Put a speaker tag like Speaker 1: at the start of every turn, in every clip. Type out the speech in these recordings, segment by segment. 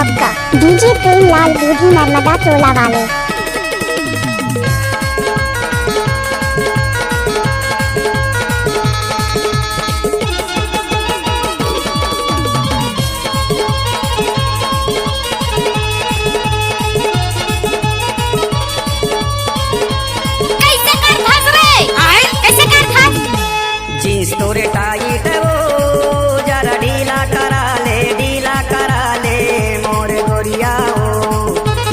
Speaker 1: आपका डीजे प्रेम लाल बूढ़ी नर्मदा टोला वाले।
Speaker 2: जींस तोरे टाइट वो जरा ढीला करा ले मोर गोरिया हो,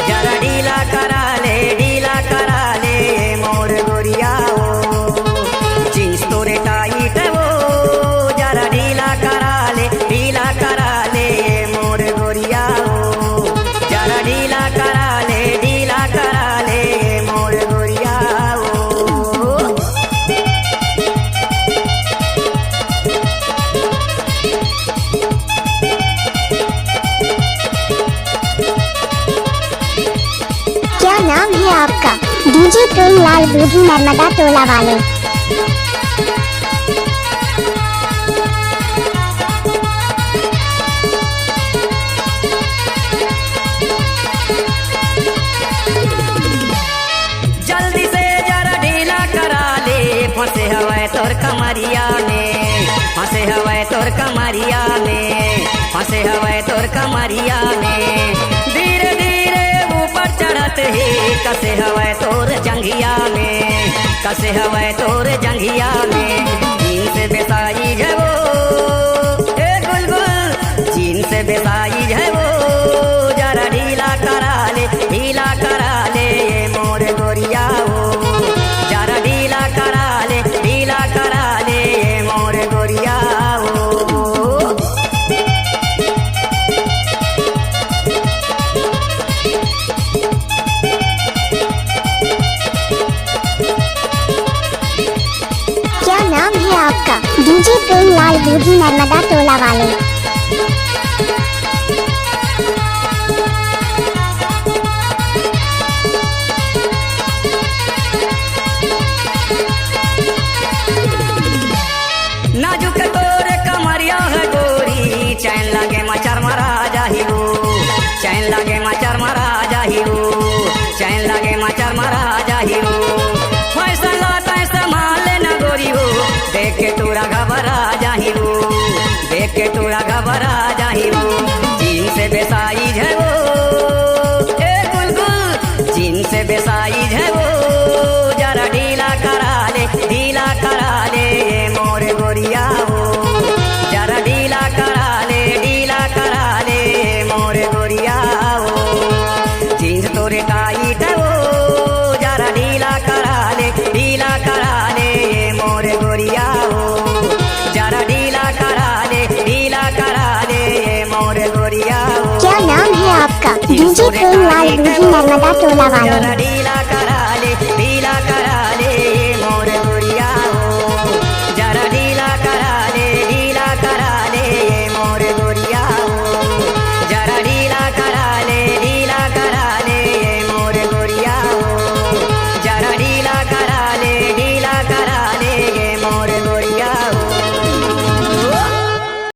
Speaker 2: जरा ढीला करा ले मोर गोरिया हो। जींस तोरे टाइट वो जरा ढीला करा ले मोर गोरिया हो, जरा ढीला करा ले मोर गोरिया हो।
Speaker 1: क्या नाम है आपका डीजे प्रेम लाल बूढ़ी नर्मदा टोला वाले।
Speaker 2: जल्दी से जरा ढीला करा ले, फंसे हवे तोर कमरिया में, फंसे हवे तोर कमरिया में, फंसे हवे तोर कमरिया में। धीरे धीरे ऊपर चढ़त ही कसे हवे तोर जंघिया में, कसे हवे तोर जंघिया में। जीन से बेसाई है वो ए गुलगुल, जीन से बेसाई है वो जरा ढीला करा ले मोर गोरिया हो, जरा ढीला करा ले मोर गोरिया हो।
Speaker 1: क्या नाम है आपका डीजे प्रेम लाल बूढ़ी नर्मदा टोला वाले।
Speaker 2: नाजुक तोर कमरिया है गोरी, चैन लगे मचर मरा जाहिरो, चैन लगे मचर मरा जाहिरो, चैन लगे मचर मरा जाहिरो। फैशन लाता संभाल न गोरी हो, देख के तोरा घबरा जाहिरो, देख के तोरा घबरा जाहिरो। जीन से बेसाई है वो ए गुलगुल, जीन से बेसाई है वो जरा ढीला करा ले मोर गोरिया हो, जरा ढीला करा ले मोर गोरिया हो। जींस तोरे टाइट वो जरा ढीला करा ले मोर गोरिया हो, जरा ढीला करा ले मोर गोरिया हो।
Speaker 1: क्या नाम है आपका डीजे प्रेम लाल बूढ़ी नर्मदा टोला वाले।